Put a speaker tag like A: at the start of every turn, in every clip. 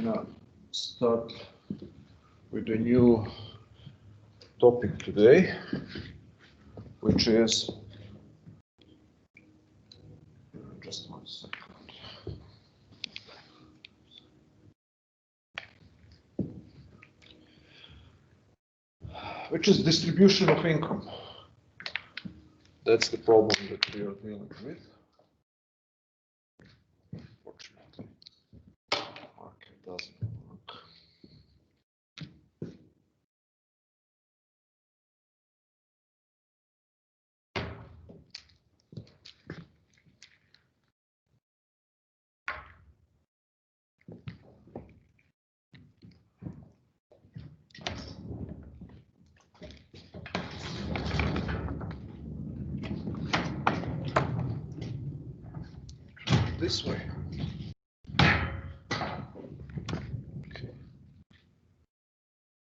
A: gonna start with a new topic today, which is, just 1 second. Which is distribution of income. That's the problem that we are dealing with. Unfortunately, market doesn't work. This way.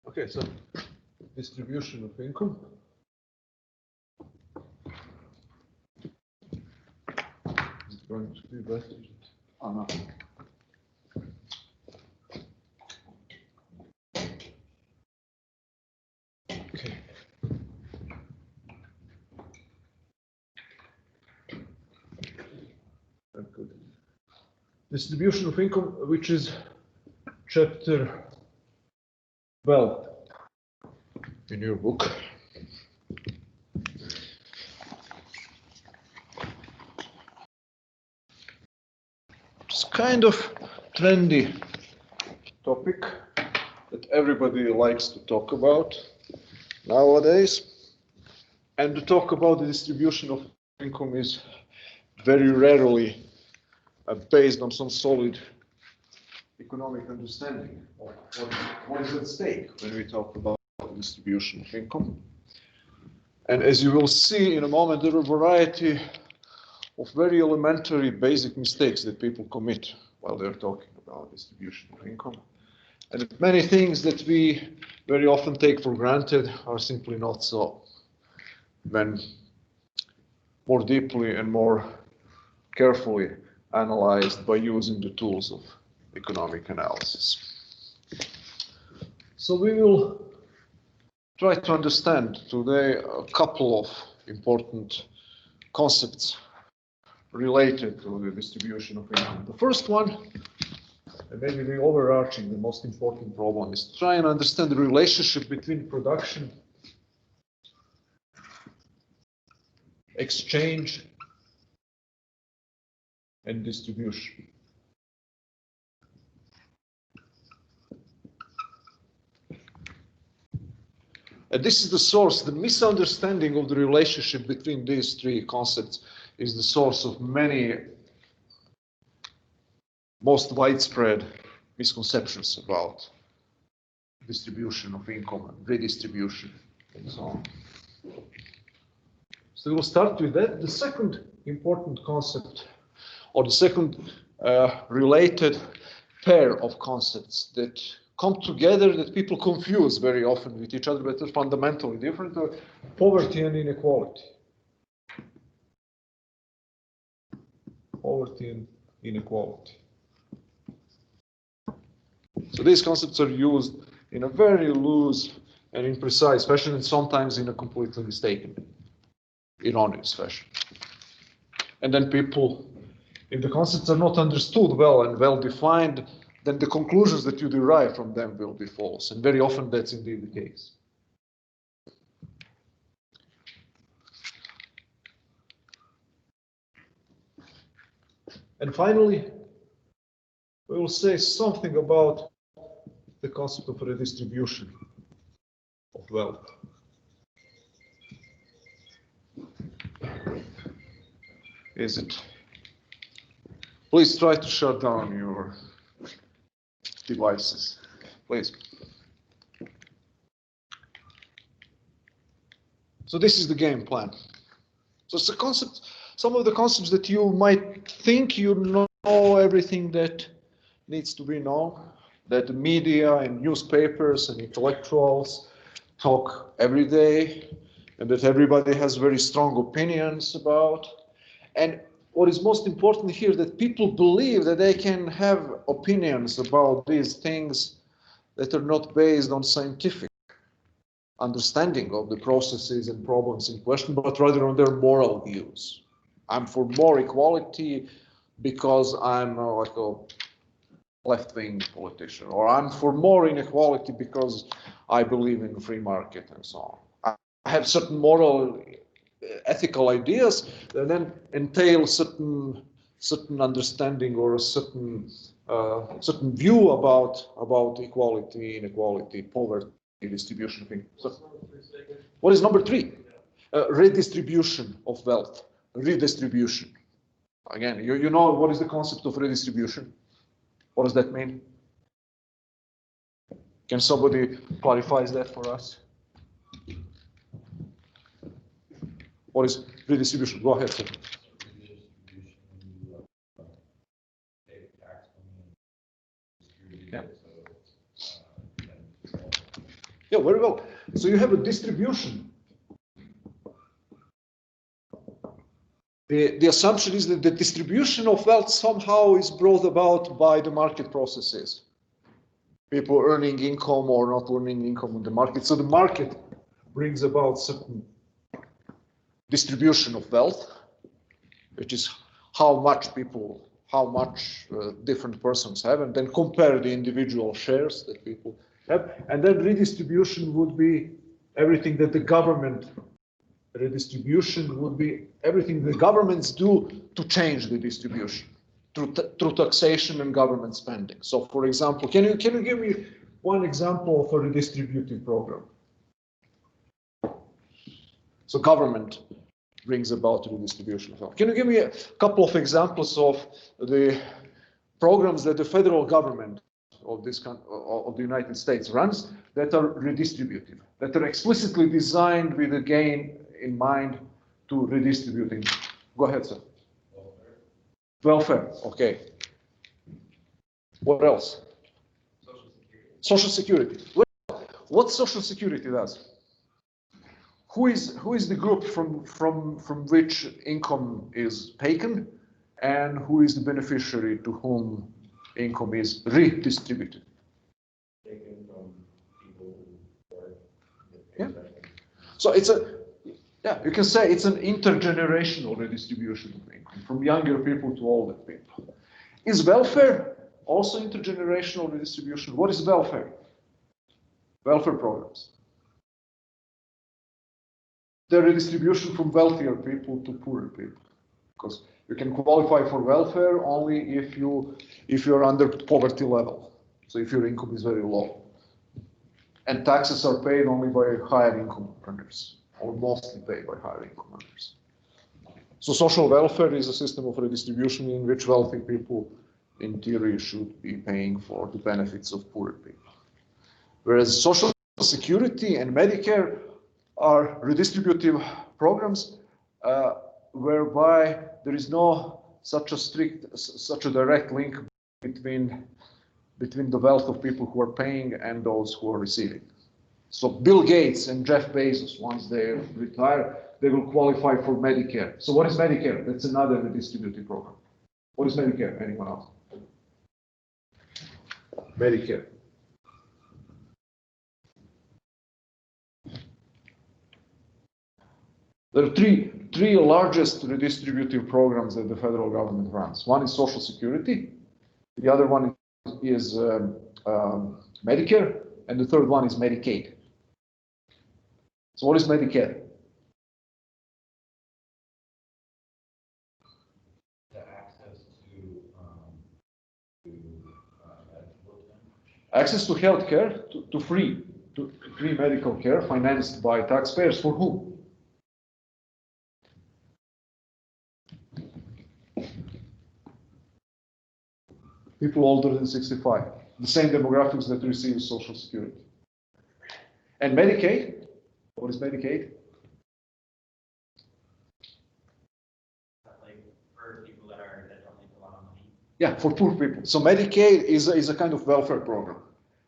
A: Okay, so distribution of income. Is it going to be better? Oh, no. Okay. Very good. Distribution of income, which is chapter 12 in your book. It's kind of trendy topic that everybody likes to talk about nowadays. And to talk about the distribution of income is very rarely based on some solid economic understanding of what is at stake when we talk about the distribution of income. And as you will see in a moment, there are a variety of very elementary basic mistakes that people commit while they're talking about distribution of income. And many things that we very often take for granted are simply not so when more deeply and more carefully analyzed by using the tools of economic analysis. So we will try to understand today a couple of important concepts related to the distribution of income. The first one, and maybe the overarching, the most important problem, is to try and understand the relationship between production, exchange, and distribution. And this is the source, the misunderstanding of the relationship between these three concepts is the source of many, most widespread misconceptions about distribution of income and redistribution and so on. So we'll start with that. The second important concept, or the second related pair of concepts that come together that people confuse very often with each other, but are fundamentally different, are poverty and inequality. Poverty and inequality. So these concepts are used in a very loose and imprecise fashion, and sometimes in a completely mistaken, erroneous fashion. And then people, if the concepts are not understood well and well defined, then the conclusions that you derive from them will be false. And very often that's indeed the case. And finally, we will say something about the concept of redistribution of wealth. Is it? Please try to shut down your devices, please. So this is the game plan. So it's a concept, some of the concepts that you might think you know everything that needs to be known, that the media and newspapers and intellectuals talk every day, and that everybody has very strong opinions about. And what is most important here, that people believe that they can have opinions about these things that are not based on scientific understanding of the processes and problems in question, but rather on their moral views. I'm for more equality because I'm like a left-wing politician, or I'm for more inequality because I believe in free market and so on. I have certain moral, ethical ideas that then entail certain understanding or a certain view about equality, inequality, poverty, distribution thing. So, what is number 3? Redistribution of wealth. Redistribution. Again, you know what is the concept of redistribution? What does that mean? Can somebody clarify that for us? What is redistribution? Go ahead, sir. Yeah. Yeah, very well. So you have a distribution. The assumption is that the distribution of wealth somehow is brought about by the market processes. People earning income or not earning income on the market. So the market brings about certain distribution of wealth, which is how much different persons have, and then compare the individual shares that people have. And then redistribution would be everything that the government, redistribution would be everything the governments do to change the distribution through taxation and government spending. So for example, can you give me one example of a redistributive program? So government brings about redistribution of wealth. Can you give me a couple of examples of the programs that the federal government of the United States runs that are redistributive, that are explicitly designed with the gain in mind to redistributing? Go ahead, sir. Welfare, okay. What else? Social security. Well, what Social Security does? Who is the group from which income is taken, and who is the beneficiary to whom income is redistributed?
B: Taken from people who work.
A: Yeah. So you can say it's an intergenerational redistribution of income, from younger people to older people. Is welfare also intergenerational redistribution? What is welfare? Welfare programs. The redistribution from wealthier people to poorer people, because you can qualify for welfare only if you're under poverty level. So if your income is very low, and taxes are paid only by higher income earners, or mostly paid by higher income earners. So social welfare is a system of redistribution in which wealthy people, in theory, should be paying for the benefits of poorer people. Whereas Social Security and Medicare are redistributive programs whereby there is no such a direct link between the wealth of people who are paying and those who are receiving. So Bill Gates and Jeff Bezos, once they retire, they will qualify for Medicare. So what is Medicare? That's another redistributive program. What is Medicare? Anyone else? Medicare. There are three largest redistributive programs that the federal government runs. One is Social Security, the other one is Medicare, and the third one is Medicaid. So what is Medicare?
B: The access
A: Access to health care, to free medical care financed by taxpayers. For whom? People older than 65, the same demographics that receive Social Security. And Medicaid, what is Medicaid?
B: like for people that don't make a lot of money.
A: Yeah, for poor people. So Medicaid is a kind of welfare program.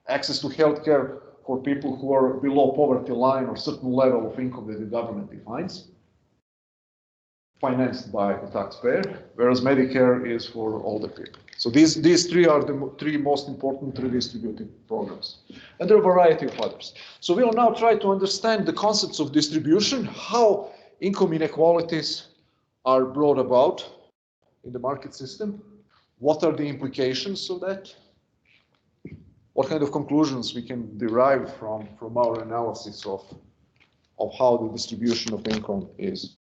A: Access to health care for people who are below poverty line or certain level of income that the government defines. financed by the taxpayer, whereas Medicare is for older people. So these three are the three most important redistributive programs. And there are a variety of others. So we will now try to understand the concepts of distribution, how income inequalities are brought about in the market system, what are the implications of that, what kind of conclusions we can derive from our analysis of how the distribution of income is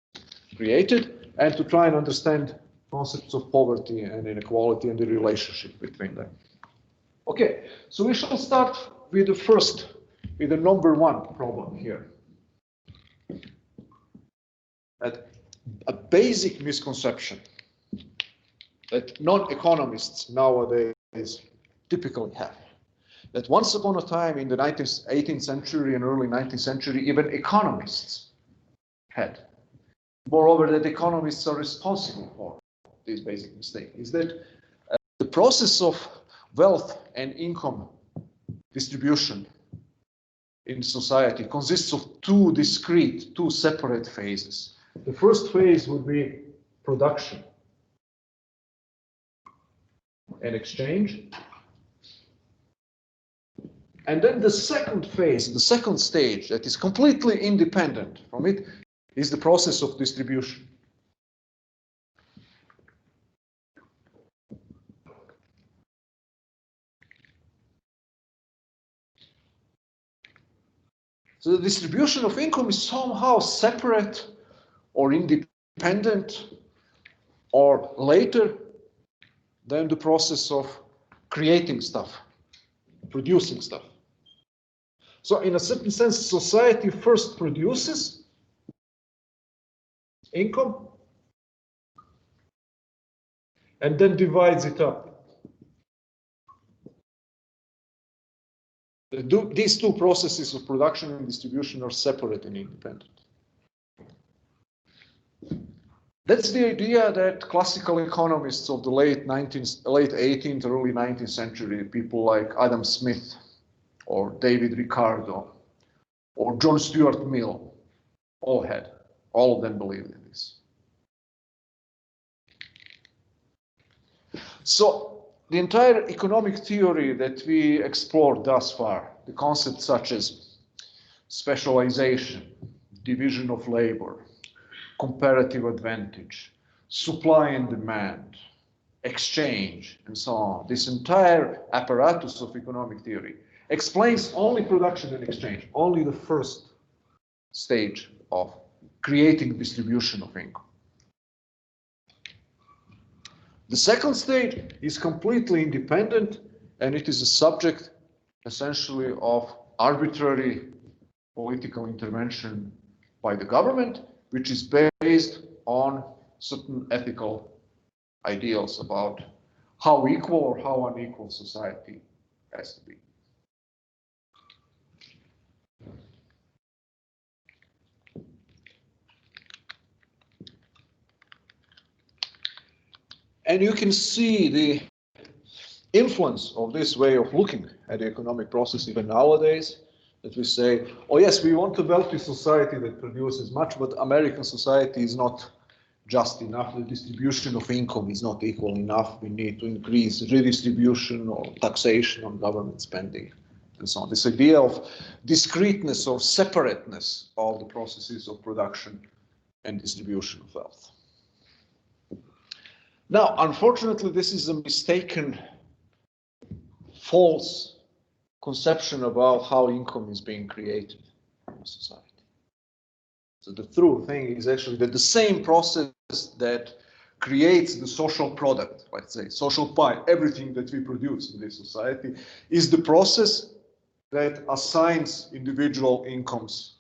A: created, and to try and understand concepts of poverty and inequality and the relationship between them. Okay, so we shall start with the number one problem here. That a basic misconception that non-economists nowadays typically have. That once upon a time in the 18th century and early 19th century, even economists had. Moreover, that economists are responsible for this basic mistake, is that the process of wealth and income distribution in society consists of two separate phases. The first phase would be production and exchange. And then the second phase, the second stage that is completely independent from it, is the process of distribution. So the distribution of income is somehow separate or independent or later than the process of creating stuff, producing stuff. So in a certain sense, society first produces income and then divides it up. These two processes of production and distribution are separate and independent. That's the idea that classical economists of the late 18th, early 19th century, people like Adam Smith or David Ricardo or John Stuart Mill all had. All of them believed in this. So the entire economic theory that we explored thus far, the concepts such as specialization, division of labor, comparative advantage, supply and demand, exchange, and so on, this entire apparatus of economic theory explains only production and exchange, only the first stage of creating distribution of income. The second stage is completely independent, and it is a subject essentially of arbitrary political intervention by the government, which is based on certain ethical ideals about how equal or how unequal society has to be. And you can see the influence of this way of looking at the economic process even nowadays, that we say, oh yes, we want a wealthy society that produces much, but American society is not just enough. The distribution of income is not equal enough. We need to increase redistribution or taxation on government spending and so on. This idea of discreteness or separateness of the processes of production and distribution of wealth. Now, unfortunately, this is a mistaken, false conception about how income is being created in a society. So the true thing is actually that the same process that creates the social product, let's say, social pie, everything that we produce in this society, is the process that assigns individual incomes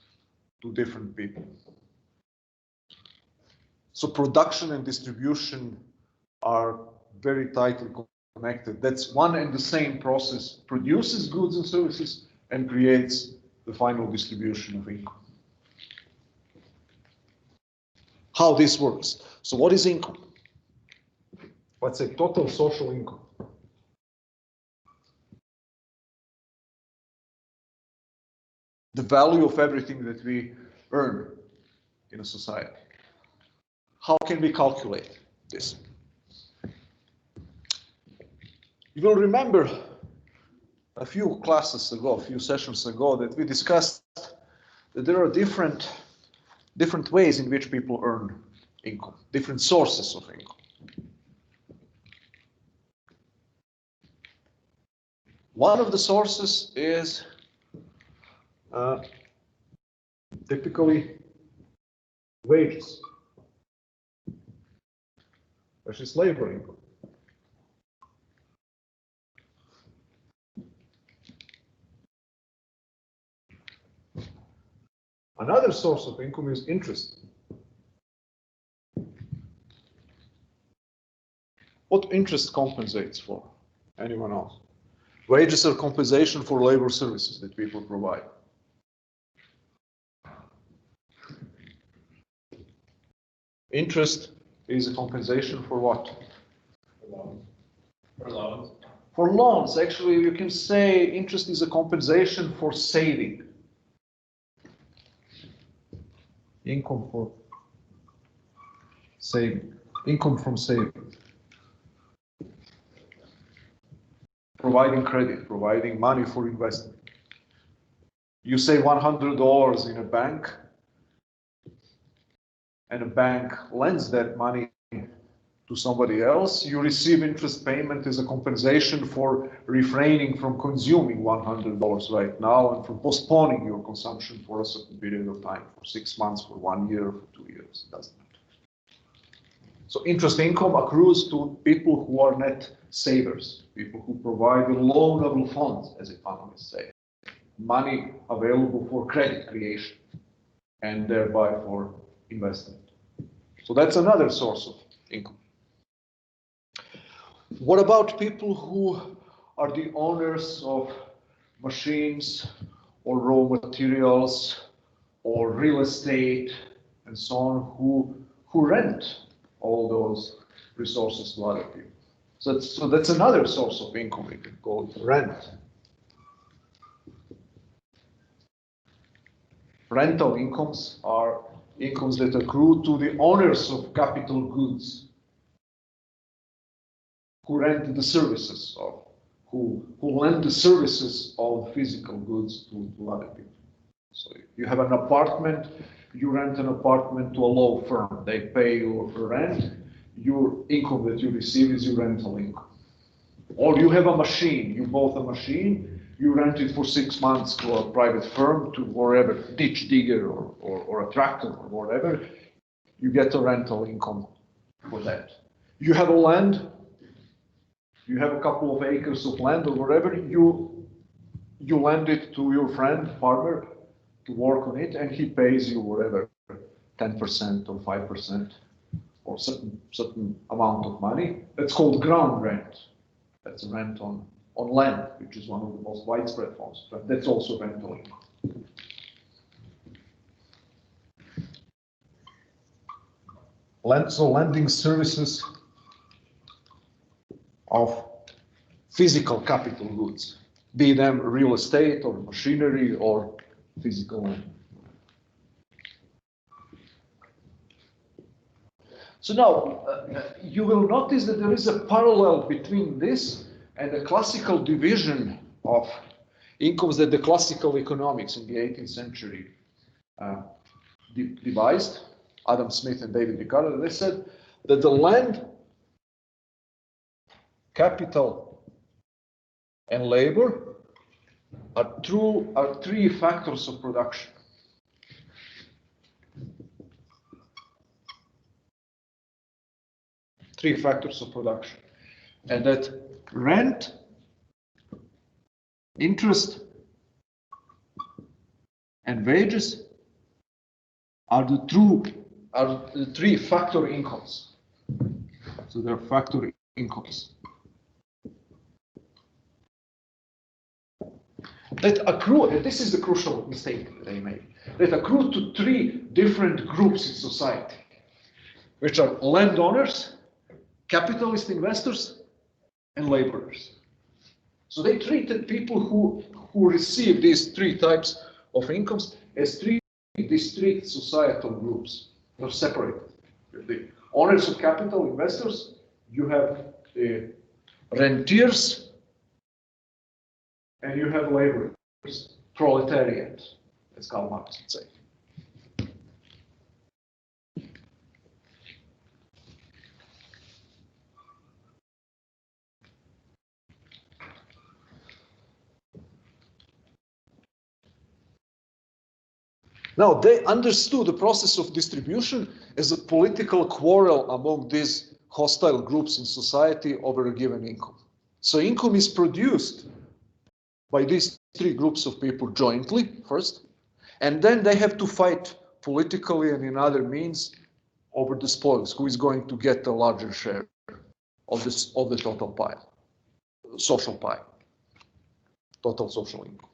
A: to different people. So production and distribution are very tightly connected. That's one and the same process, produces goods and services and creates the final distribution of income. How this works. So what is income? Let's say total social income. The value of everything that we earn in a society. how can we calculate this? You will remember a few classes ago, a few sessions ago, that we discussed that there are different ways in which people earn income, different sources of income. One of the sources is typically wages, which is labor income. Another source of income is interest. What interest compensates for? Anyone else? Wages are compensation for labor services that people provide. Interest is a compensation for what?
B: For loans. For loans.
A: For loans. Actually, you can say interest is a compensation for saving. Income for saving. Income from saving. Providing credit, providing money for investment. You say $100 in a bank, and a bank lends that money to somebody else, you receive interest payment as a compensation for refraining from consuming $100 right now and from postponing your consumption for a certain period of time, for 6 months, for 1 year, for 2 years, it doesn't matter. So interest income accrues to people who are net savers, people who provide loanable funds, as economists say, money available for credit creation and thereby for investment. So that's another source of income. What about people who are the owners of machines or raw materials or real estate and so on, who rent all those resources to other people? So that's another source of income. We can call it rent. Rental incomes are incomes that accrue to the owners of capital goods, who rent the services of, who lend the services of physical goods to other people. So you have an apartment, you rent an apartment to a law firm, they pay you rent, your income that you receive is your rental income. Or you have a machine, you bought a machine, you rent it for 6 months to a private firm, to wherever, ditch digger or a tractor or whatever, you get a rental income for that. You have a land, you have a couple of acres of land or whatever, you lend it to your friend, farmer, to work on it, and he pays you whatever, 10% or 5% or certain amount of money. That's called ground rent. That's a rent on land, which is one of the most widespread forms. But that's also rental income. So lending services of physical capital goods, be them real estate or machinery or physical land. So now, you will notice that there is a parallel between this and the classical division of incomes that the classical economics in the 18th century devised, Adam Smith and David Ricardo. They said that the land, capital, and labor are 3 factors of production. Three factors of production, and that rent, interest, and wages are the 3 factor incomes. So they're factor incomes that accrue, and this is the crucial mistake that they made, that accrue to 3 different groups in society, which are landowners, capitalist investors, and laborers. So they treated people who receive these 3 types of incomes as 3 distinct societal groups. They're separated. the owners of capital, investors, you have the rentiers, and you have laborers, proletariat, as Karl Marx would say. Now, they understood the process of distribution as a political quarrel among these hostile groups in society over a given income. So income is produced by these three groups of people jointly first, and then they have to fight politically and in other means over the spoils, who is going to get a larger share of the total pie, social pie, total social income.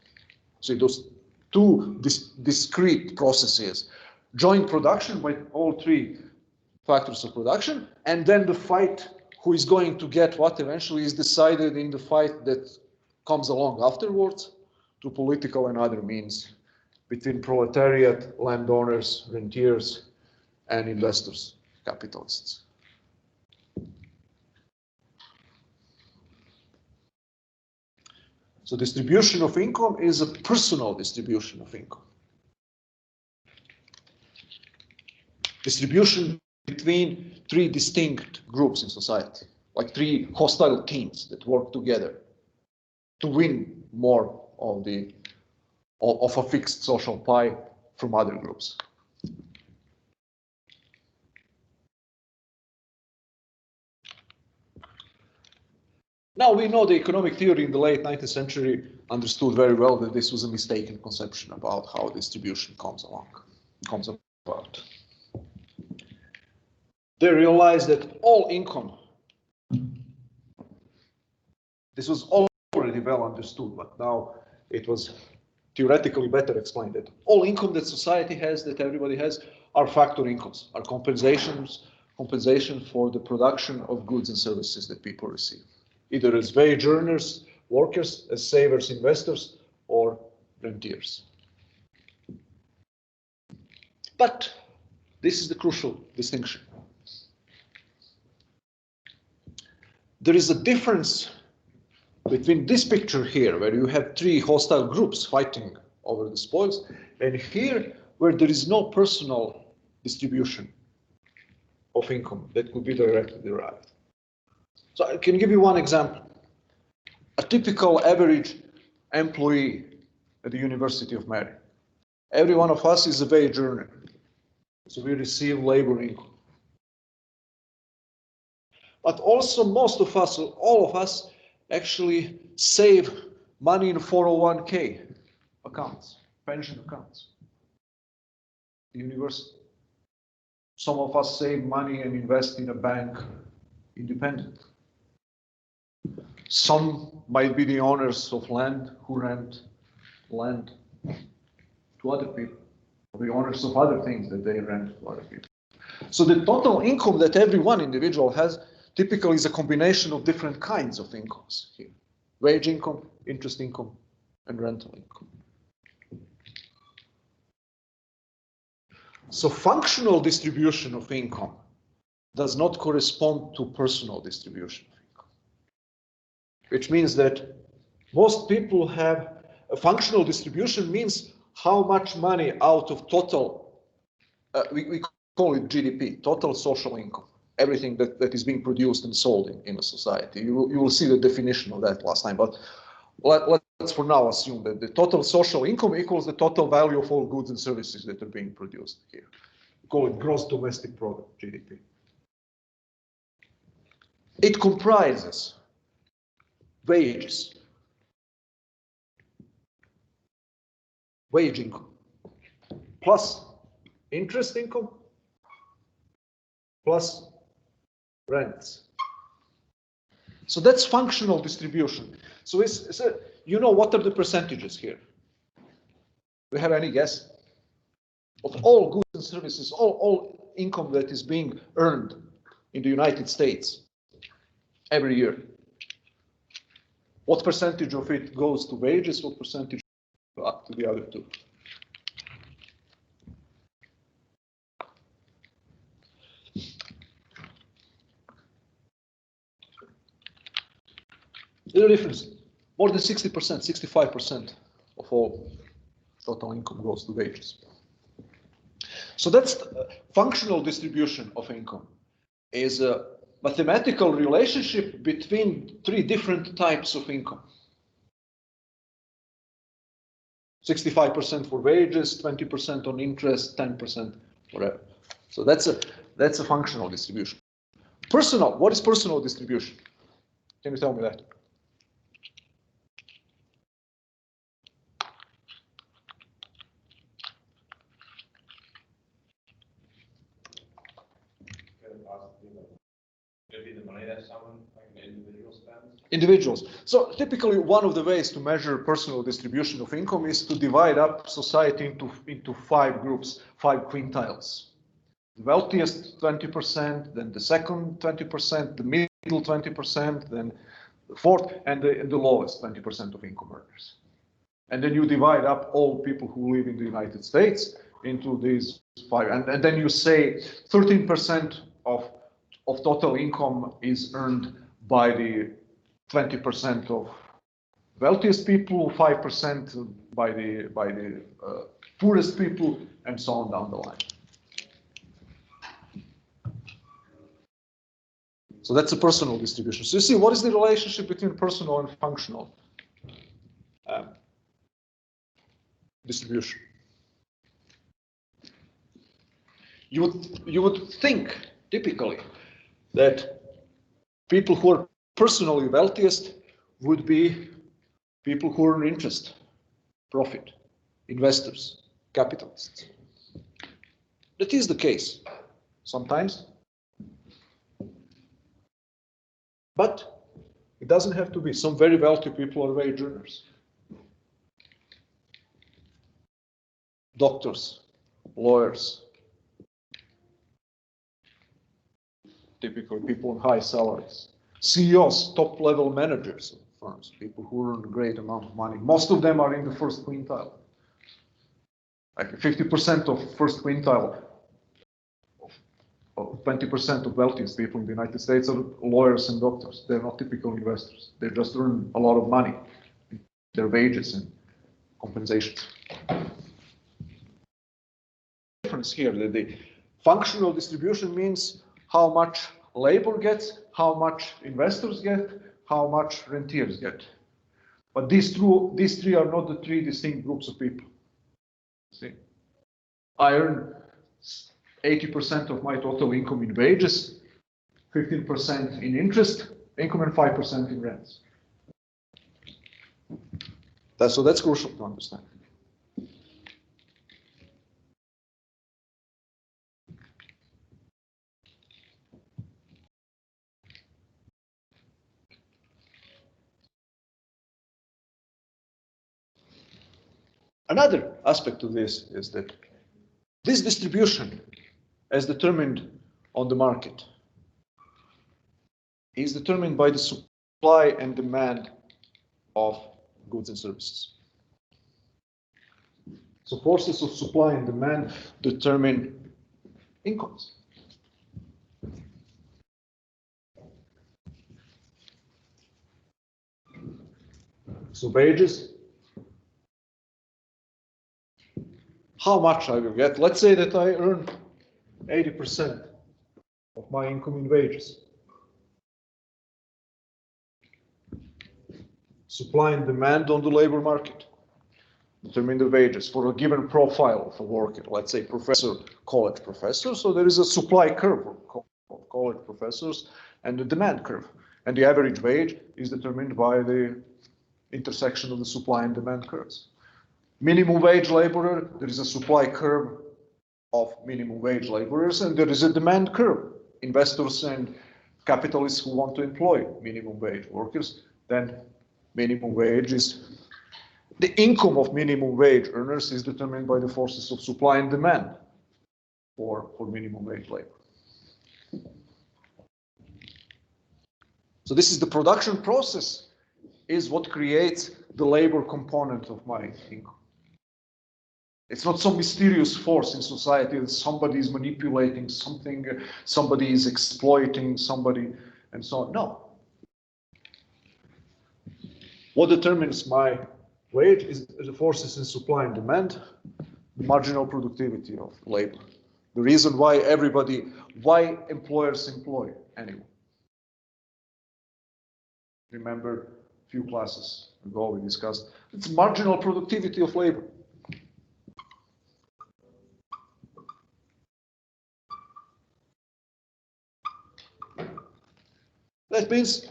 A: So those two discrete processes, joint production by all three factors of production, and then the fight who is going to get what eventually is decided in the fight that comes along afterwards through political and other means between proletariat, landowners, rentiers, and investors, capitalists. So distribution of income is a personal distribution of income. Distribution between three distinct groups in society, like three hostile teams that work together to win more of a fixed social pie from other groups. Now we know the economic theory in the late 19th century understood very well that this was a mistaken conception about how distribution comes about. They realized that all income, this was already well understood, but now it was theoretically better explained that all income that society has, that everybody has, are factor incomes, are compensation for the production of goods and services that people receive, either as wage earners, workers, as savers, investors, or rentiers. But this is the crucial distinction. There is a difference between this picture here, where you have three hostile groups fighting over the spoils, and here, where there is no personal distribution of income that could be directly derived. So I can give you one example. A typical average employee at the University of Mary. Every one of us is a wage earner, so we receive labor income. But also most of us, all of us, actually save money in 401k accounts, pension accounts, the university. Some of us save money and invest in a bank independently. Some might be the owners of land who rent land to other people, or the owners of other things that they rent to other people. So the total income that every one individual has typically is a combination of different kinds of incomes here. Wage income, interest income, and rental income. So functional distribution of income does not correspond to personal distribution of income, which means that most people have a functional distribution means how much money out of total, we call it GDP, total social income, everything that is being produced and sold in a society. You will see the definition of that last time, but let's for now assume that the total social income equals the total value of all goods and services that are being produced here. We call it gross domestic product, GDP. It comprises wages, wage income, plus interest income, plus rents. So that's functional distribution. So you know, what are the percentages here? Do you have any guess? Of all goods and services, all income that is being earned in the United States every year. What percentage of it goes to wages? What percentage to the other two? There's a difference. More than 60%, 65% of all total income goes to wages. So that's the functional distribution of income, is a mathematical relationship between three different types of income. 65% for wages, 20% on interest, 10% whatever. So that's a functional distribution. Personal, what is personal distribution? Can you tell me that?
B: Maybe the money that someone, like an individual spends?
A: Individuals. So typically one of the ways to measure personal distribution of income is to divide up society into five groups, five quintiles. The wealthiest 20%, then the second 20%, the middle 20%, then the fourth, and the lowest 20% of income earners. And then you divide up all people who live in the United States into these five. And then you say 13% of total income is earned by the 20% of wealthiest people, 5% by the poorest people, and so on down the line. So that's a personal distribution. So you see, what is the relationship between personal and functional distribution? You would think, typically, that people who are personally wealthiest would be people who earn interest, profit, investors, capitalists. That is the case sometimes. But it doesn't have to be. Some very wealthy people are wage earners. Doctors, lawyers, typically people on high salaries. CEOs, top-level managers of firms, people who earn a great amount of money. Most of them are in the first quintile. Like 50% of first quintile, 20% of wealthiest people in the United States are lawyers and doctors. They're not typical investors. They just earn a lot of money, their wages and compensations. Difference here that the functional distribution means how much labor gets, how much investors get, how much rentiers get. But these three are not the three distinct groups of people. See, I earn 80% of my total income in wages, 15% in interest income, and 5% in rents. So that's crucial to understand. Another aspect of this is that this distribution, as determined on the market, is determined by the supply and demand of goods and services. So forces of supply and demand determine incomes. So wages, how much I will get. Let's say that I earn 80% of my income in wages. Supply and demand on the labor market determine the wages for a given profile of a worker. Let's say professor, college professor. So there is a supply curve of college professors and the demand curve. And the average wage is determined by the intersection of the supply and demand curves. Minimum wage laborer, there is a supply curve of minimum wage laborers, and there is a demand curve. Investors and capitalists who want to employ minimum wage workers, then minimum wage is, the income of minimum wage earners is determined by the forces of supply and demand for minimum wage labor. So this is the production process is what creates the labor component of my income. It's not some mysterious force in society that somebody is manipulating something, somebody is exploiting somebody, and so on. No. What determines my wage is the forces in supply and demand, the marginal productivity of labor. The reason why employers employ anyone. Remember a few classes ago we discussed, it's marginal productivity of labor. That means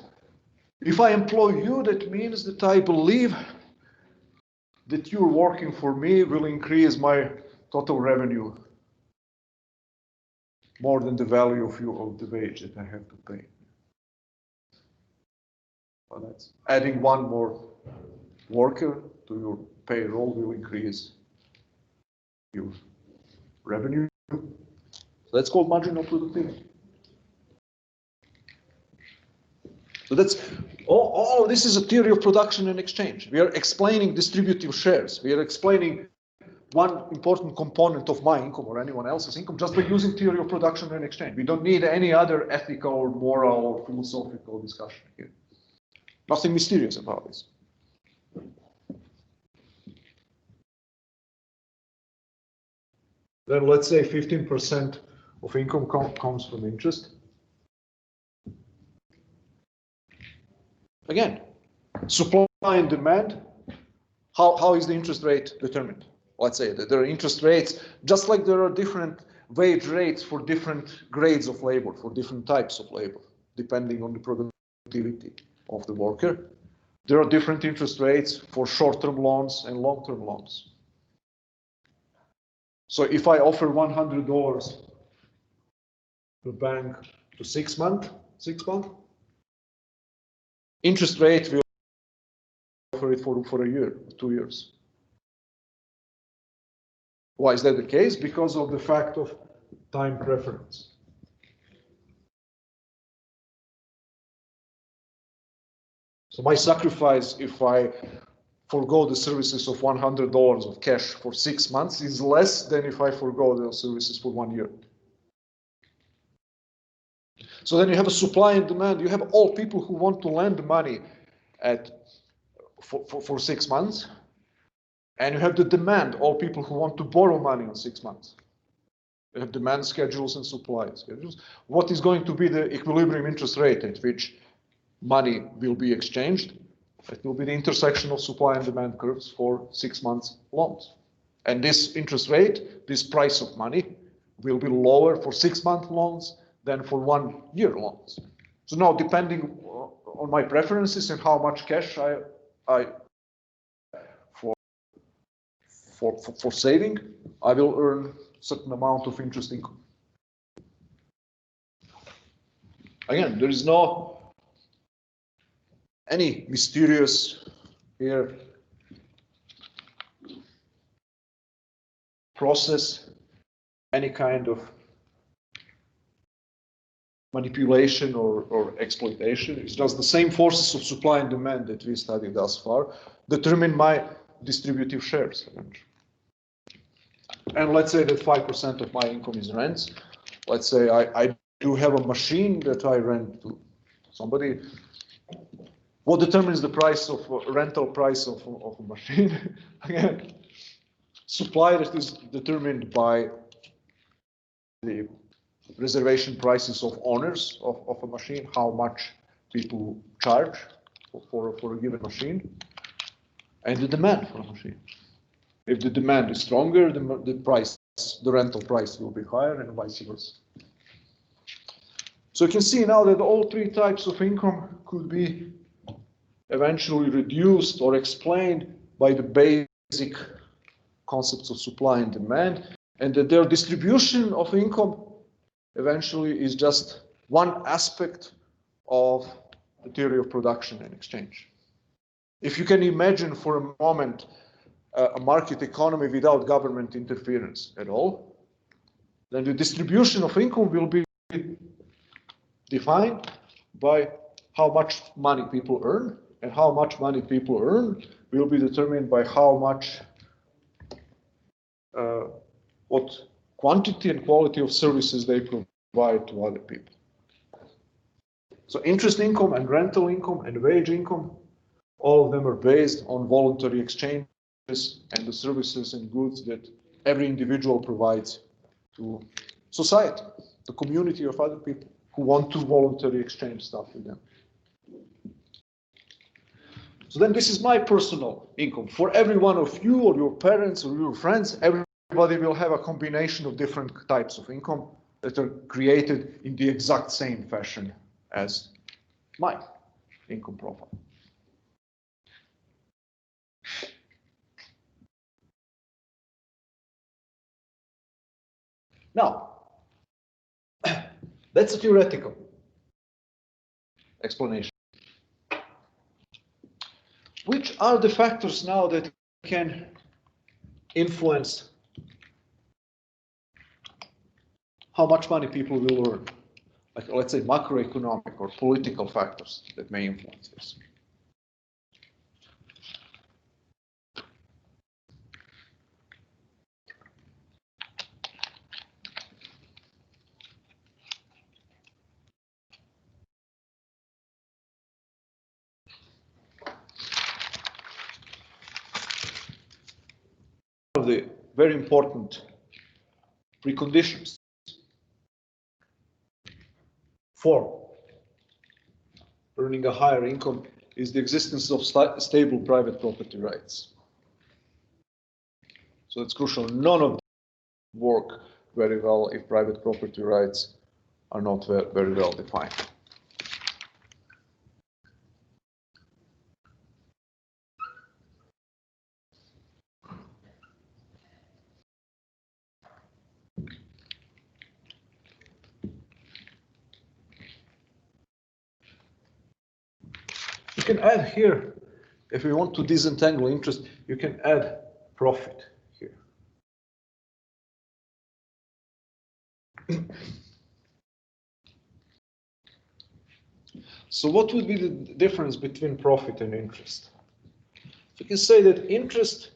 A: if I employ you, that means that I believe that you're working for me will increase my total revenue more than the value of the wage that I have to pay. Well, that's adding one more worker to your payroll will increase your revenue. So that's called marginal productivity. So that's all of this is a theory of production and exchange. We are explaining distributive shares. We are explaining one important component of my income or anyone else's income just by using theory of production and exchange. We don't need any other ethical or moral or philosophical discussion here. Nothing mysterious about this. Then let's say 15% of income comes from interest. Again, supply and demand, how is the interest rate determined? Let's say that there are interest rates, just like there are different wage rates for different grades of labor, for different types of labor, depending on the productivity of the worker. There are different interest rates for short-term loans and long-term loans. So if I offer $100 to bank to 6 month, interest rate will offer it for a year, 2 years. Why is that the case? Because of the fact of time preference. So my sacrifice if I forego the services of $100 of cash for 6 months is less than if I forego the services for 1 year. So then you have a supply and demand. You have all people who want to lend money for 6 months. And you have the demand, all people who want to borrow money on 6 months. You have demand schedules and supply schedules. What is going to be the equilibrium interest rate at which money will be exchanged? It will be the intersection of supply and demand curves for 6 months loans. And this interest rate, this price of money, will be lower for 6 month loans than for 1 year loans. So now, depending on my preferences and how much cash I for saving, I will earn certain amount of interest income. Again, there is no any mysterious here process, any kind of manipulation or exploitation. It's just the same forces of supply and demand that we studied thus far determine my distributive shares. And let's say that 5% of my income is rents. Let's say I do have a machine that I rent to somebody. What determines the price of rental price of a machine? Again, supply that is determined by the reservation prices of owners of a machine, how much people charge for a given machine, and the demand for a machine. If the demand is stronger, the rental price will be higher, and vice versa. So you can see now that all three types of income could be eventually reduced or explained by the basic concepts of supply and demand, and that their distribution of income eventually is just one aspect of the theory of production and exchange. If you can imagine for a moment a market economy without government interference at all, then the distribution of income will be defined by how much money people earn, and how much money people earn will be determined by how much, what quantity and quality of services they provide to other people. So interest income and rental income and wage income All of them are based on voluntary exchanges and the services and goods that every individual provides to society, the community of other people who want to voluntarily exchange stuff with them. So then this is my personal income. For every one of you or your parents or your friends, everybody will have a combination of different types of income that are created in the exact same fashion as my income profile. Now, that's a theoretical explanation. Which are the factors now that can influence how much money people will earn? Like, let's say, macroeconomic or political factors that may influence this. One of the very important preconditions for earning a higher income is the existence of stable private property rights. So it's crucial. None of them work very well if private property rights are not very well defined. You can add here, if we want to disentangle interest, you can add profit here. So what would be the difference between profit and interest? You can say that interest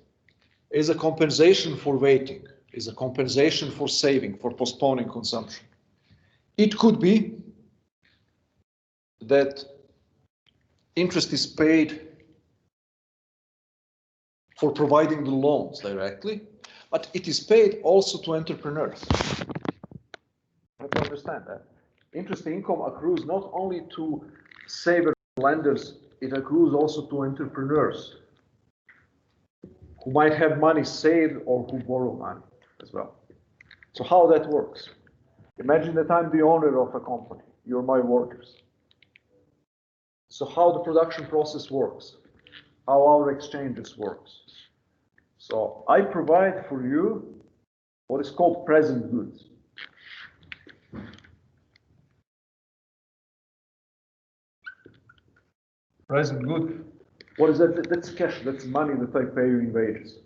A: is a compensation for waiting, is a compensation for saving, for postponing consumption. It could be that interest is paid for providing the loans directly, but it is paid also to entrepreneurs. You have to understand that. Interest income accrues not only to saver lenders, it accrues also to entrepreneurs who might have money saved or who borrow money as well. So how that works? Imagine that I'm the owner of a company. You're my workers. So how the production process works, how our exchanges works. So I provide for you what is called present goods. Present good, what is that? That's cash, that's money that I pay you in wages.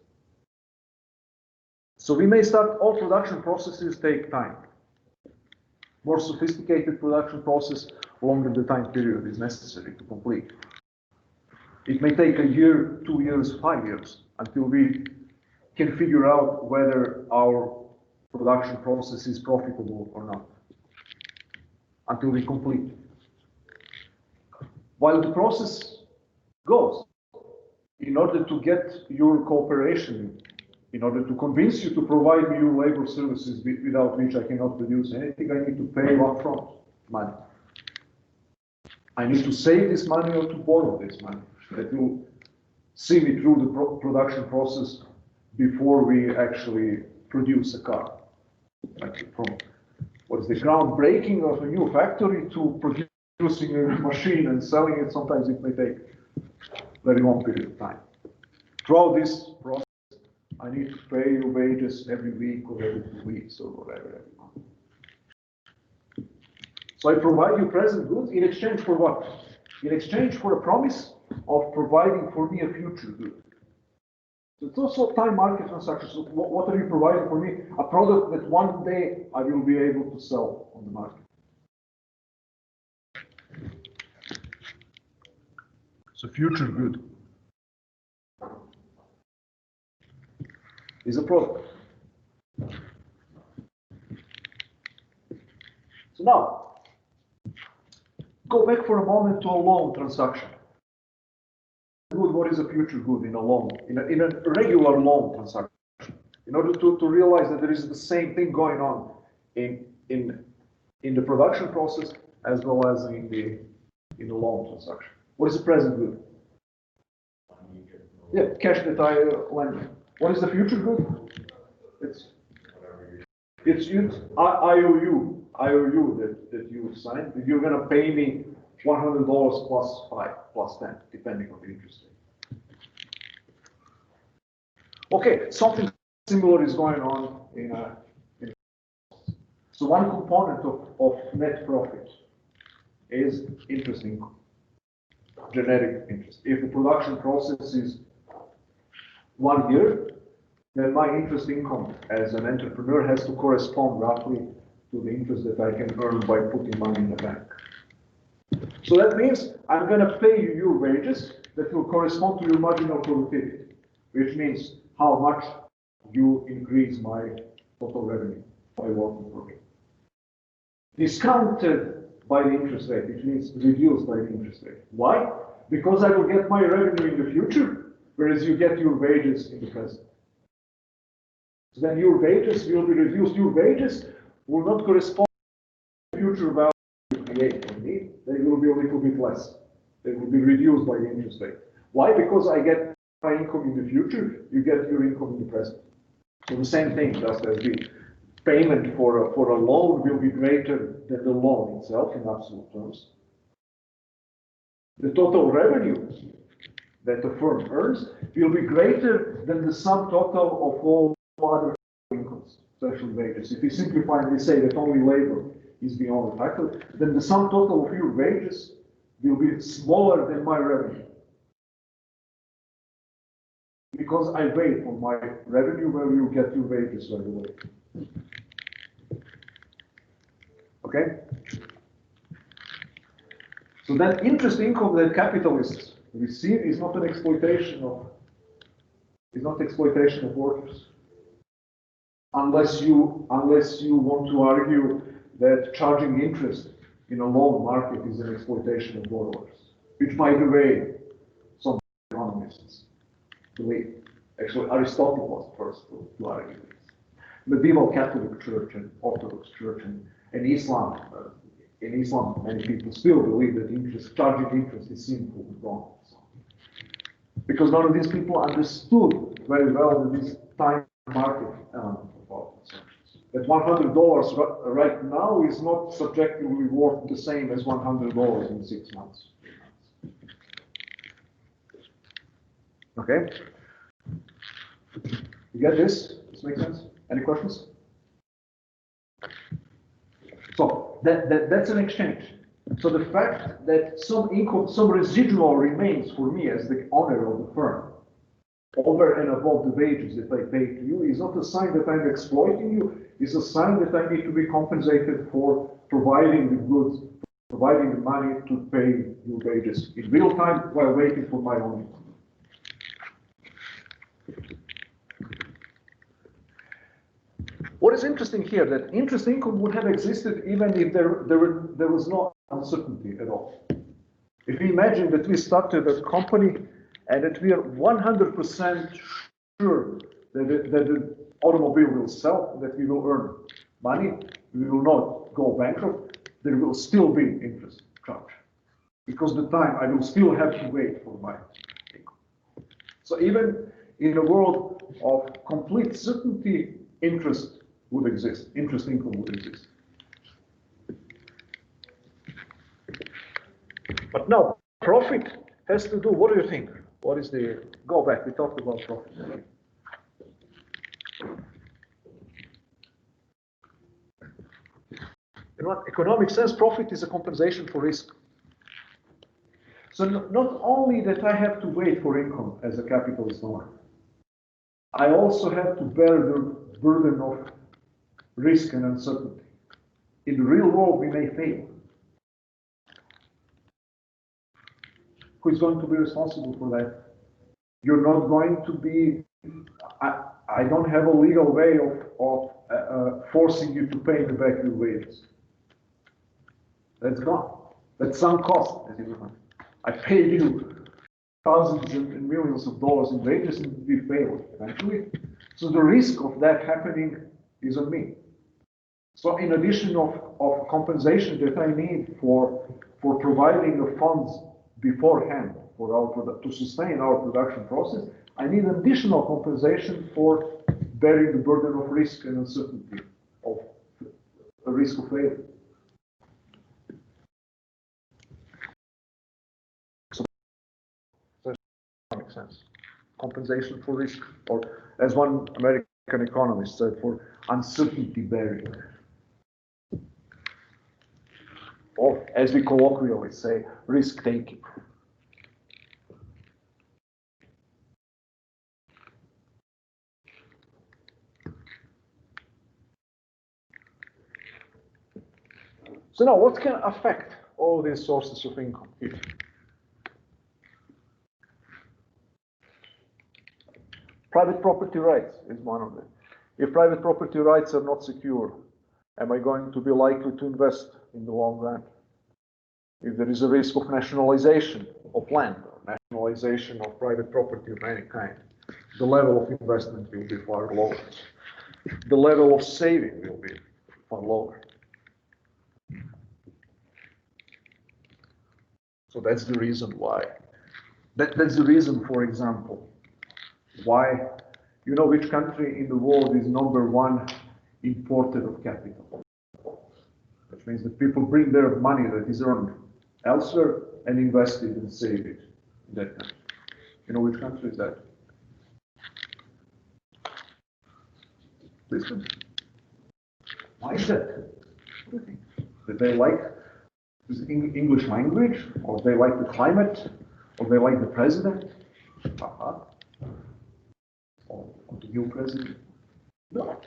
A: So we may start, all production processes take time. More sophisticated production process, longer the time period is necessary to complete. It may take a year, 2 years, 5 years until we can figure out whether our production process is profitable or not, until we complete. While the process goes, in order to get your cooperation, in order to convince you to provide me your labor services without which I cannot produce anything, I need to pay you upfront money. I need to save this money or to borrow this money. That will see me through the production process before we actually produce a car. Like from what is the groundbreaking of a new factory to producing a machine and selling it, sometimes it may take a very long period of time. Throughout this process, I need to pay you wages every week or every 2 weeks or whatever, every month. So I provide you present goods in exchange for what? In exchange for a promise of providing for me a future good. So it's also a time market transaction. So what are you providing for me? A product that one day I will be able to sell on the market. So future good is a product. So now, go back for a moment to a loan transaction. what is a future good in a loan, in a regular loan transaction, in order to realize that there is the same thing going on in the production process as well as in the loan transaction. What is the present good? Yeah, cash that I lend. What is the future good? It's IOU that you signed. You're going to pay me $100 plus 5 plus 10, depending on the interest rate. Okay, something similar is going on so one component of net profit is interest income, generic interest. If the production process is 1 year, then my interest income as an entrepreneur has to correspond roughly to the interest that I can earn by putting money in the bank. So that means I'm going to pay you your wages that will correspond to your marginal productivity, which means how much you increase my total revenue by working for me. Discounted by the interest rate, which means reduced by the interest rate. Why? Because I will get my revenue in the future, whereas you get your wages in the present. So then your wages will be reduced. Your wages will not correspond to the future value you create for me. They will be a little bit less. They will be reduced by the interest rate. Why? Because I get my income in the future, you get your income in the present. So the same thing, just as the payment for a loan will be greater than the loan itself in absolute terms. The total revenue that the firm earns will be greater than the sum total of all other incomes, especially wages. If we simplify and we say that only labor is the only factor, then the sum total of your wages will be smaller than my revenue. Because I wait for my revenue where you get your wages right away. Okay? So that interest income that capitalists receive is not an exploitation of workers. Unless you want to argue that charging interest in a loan market is an exploitation of borrowers, which by the way, some economists believe. Actually, Aristotle was the first to argue this. Medieval Catholic Church and Orthodox Church and Islam, in Islam, many people still believe that charging interest is sinful and wrong. Because none of these people understood very well this time market element of our transactions. That $100 right now is not subjectively worth the same as $100 in 6 months. Okay? You get this? This makes sense? Any questions? So that's an exchange. So the fact that some income, some residual remains for me as the owner of the firm, over and above the wages that I pay to you, is not a sign that I'm exploiting you. It's a sign that I need to be compensated for providing the goods, providing the money to pay your wages in real time while waiting for my own income. What is interesting here, that interest income would have existed even if there was no uncertainty at all. If we imagine that we started a company and that we are 100% sure that the automobile will sell, that we will earn money, we will not go bankrupt, there will still be interest charge. Because the time I will still have to wait for my income. So even in a world of complete certainty, interest would exist, interest income would exist. But now, profit has to do, what do you think? What is the, go back, we talked about profit. In what economic sense, profit is a compensation for risk. So not only that I have to wait for income as a capitalist owner, I also have to bear the burden of risk and uncertainty. In the real world, we may fail. Who is going to be responsible for that? You're not going to be, I don't have a legal way of forcing you to pay me back your wages. That's gone. That's sunk cost, as you know. I paid you thousands and millions of dollars in wages and we fail eventually. So the risk of that happening is on me. So in addition of compensation that I need for providing the funds beforehand for our to sustain our production process, I need additional compensation for bearing the burden of risk and uncertainty of a risk of failure. So that makes sense. Compensation for risk, or as one American economist said, for uncertainty bearing. Or as we colloquially say, risk taking. So now, what can affect all these sources of income here? Private property rights is one of them. If private property rights are not secure, am I going to be likely to invest in the long run? If there is a risk of nationalization of land, or nationalization of private property of any kind, the level of investment will be far lower. The level of saving will be far lower. So that's the reason why. That's the reason, for example, why, you know, which country in the world is #1 importer of capital? Which means that people bring their money that is earned elsewhere and invest it and save it in that country. You know which country is that? Listen. Why is that? What do you think? That they like the English language, or they like the climate, or they like the president? Or the new president? No.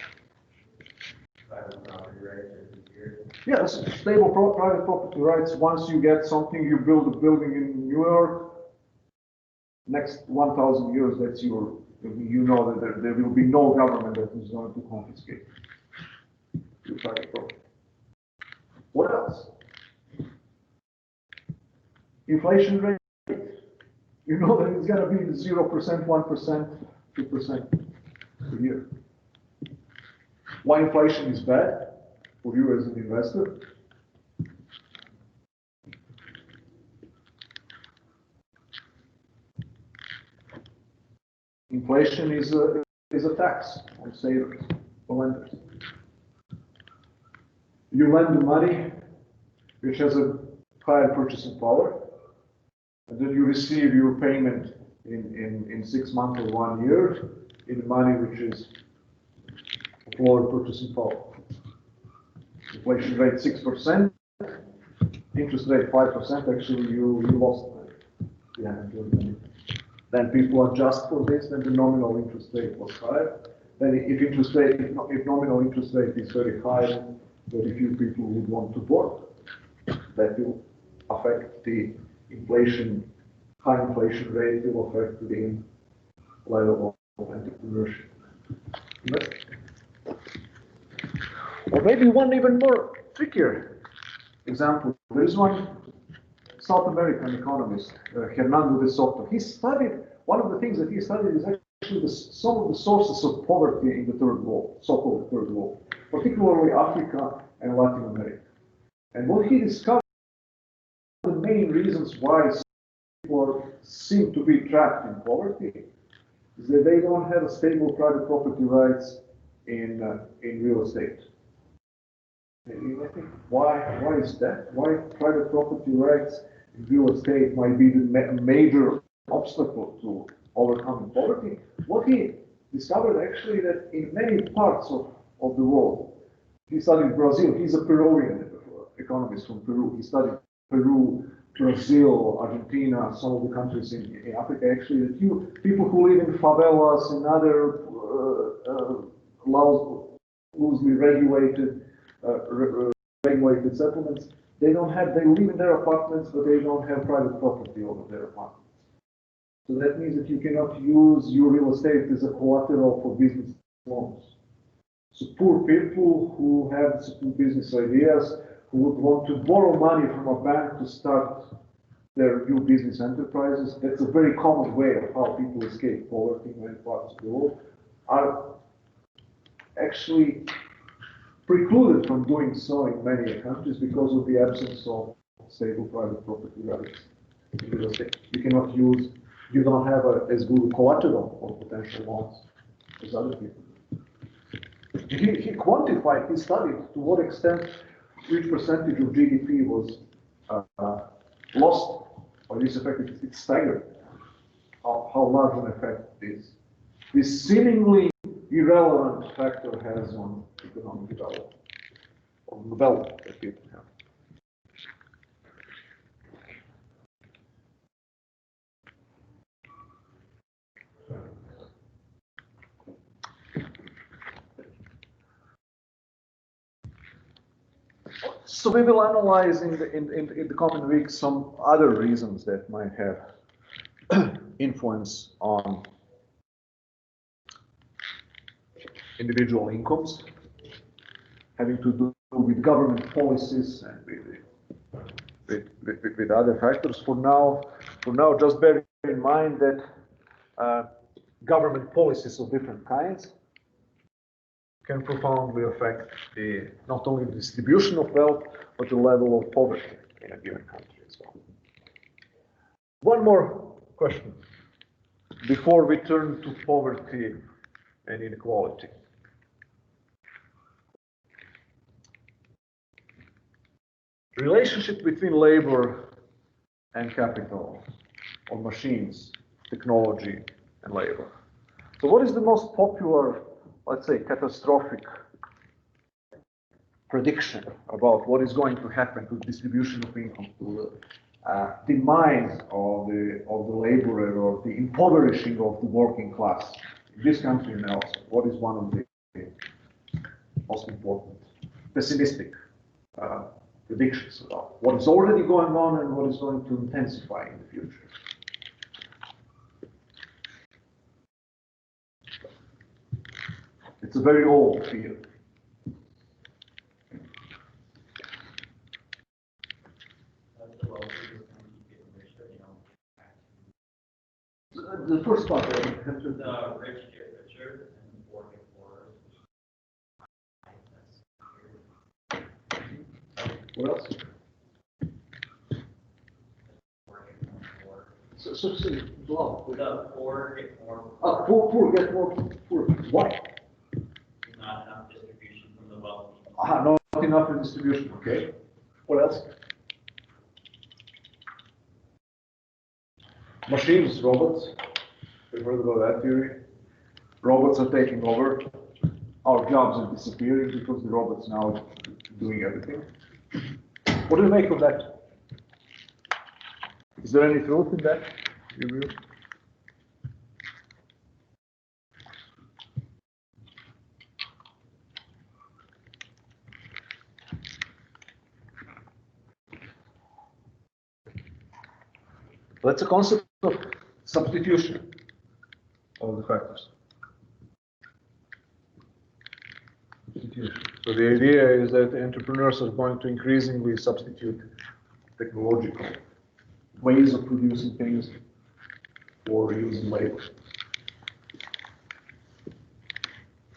A: Yes, stable private property rights. Once you get something, you build a building in New York. Next 1,000 years, that's your. You know that there will be no government that is going to confiscate your private property. What else? Inflation rate. You know that it's going to be 0%, 1%, 2% per year. Why inflation is bad for you as an investor? Inflation is a tax on savers, on lenders. You lend the money, which has a higher purchasing power, and then you receive your payment in 6 months or 1 year in money which is of lower purchasing power. Inflation rate 6%, interest rate 5%, actually you lost it. You haven't done anything. Then people adjust for this, then the nominal interest rate was higher. Then if nominal interest rate is very high, very few people would want to borrow. That will affect the inflation, high inflation rate will affect the level of entrepreneurship. Or maybe one even more trickier example. There is one South American economist, Hernando de Soto. He studied, one of the things that he studied is actually some of the sources of poverty in the third world, so-called third world, particularly Africa and Latin America. And what he discovered, the main reasons why people seem to be trapped in poverty is that they don't have a stable private property rights in real estate. And I think why is that? Why private property rights in real estate might be the major obstacle to overcoming poverty? What he discovered actually that in many parts of the world, he studied Brazil. He's a Peruvian economist from Peru. He studied Peru, Brazil, Argentina, some of the countries in Africa. Actually, the people who live in favelas and other loosely regulated settlements, they live in their apartments, but they don't have private property over their apartments. So that means that you cannot use your real estate as a collateral for business loans. So poor people who have certain business ideas, who would want to borrow money from a bank to start their new business enterprises. That's a very common way of how people escape poverty in many parts of the world, are actually precluded from doing so in many countries because of the absence of stable private property values. Because you cannot use, you don't have as good collateral for potential loans as other people. He quantified, he studied to what extent which percentage of GDP was lost by this effect. It's staggering how large an effect this seemingly irrelevant factor has on economic development, on development that people have. So we will analyze in the coming weeks some other reasons that might have influence on individual incomes, having to do with government policies and with other factors. For now, just bear in mind that government policies of different kinds can profoundly affect not only the distribution of wealth, but the level of poverty in a given country as well. One more question before we turn to poverty and inequality. Relationship between labor and capital, or machines, technology, and labor. So what is the most popular, let's say, catastrophic prediction about what is going to happen to the distribution of income, to the demise of the laborer, or the impoverishing of the working class in this country and elsewhere? What is one of the most important pessimistic predictions about what is already going on and what is going to intensify in the future? It's a very old field. The first part,
B: The rich get richer and the poor get poorer.
A: what else? So blow.
B: The poor get more.
A: Poor get more poor. Why?
B: Not enough distribution from the wealthy.
A: Not enough in distribution. Okay. What else? Machines, robots. We've heard about that theory. Robots are taking over. Our jobs are disappearing because the robots now are doing everything. What do you make of that? Is there any truth in that? You view? That's a concept of substitution of the factors. Substitution. So the idea is that entrepreneurs are going to increasingly substitute technological ways of producing things for using labor.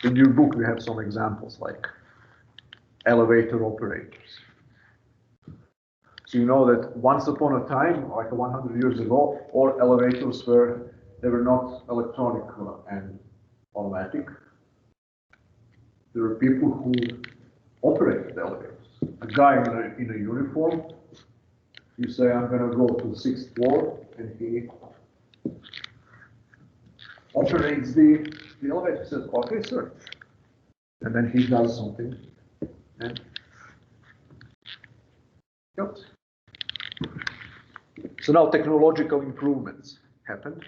A: In your book, we have some examples like elevator operators. So you know that once upon a time, like 100 years ago, all elevators were not electronic and automatic. There were people who operated the elevators. A guy in a uniform, you say, I'm going to go to the 6th floor, and he operates the elevator. He says, okay, sir. And then he does something and goes. So now technological improvements happened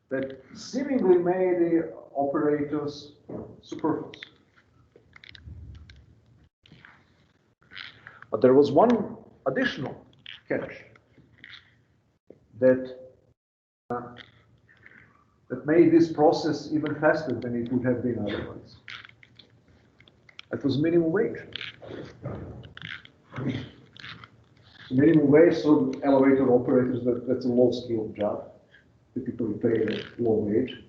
A: that seemingly made the operators superfluous. But there was one additional catch that made this process even faster than it would have been otherwise. It was minimum wage. So minimum wage, so elevator operators, that's a low-skilled job, typically paid a low wage.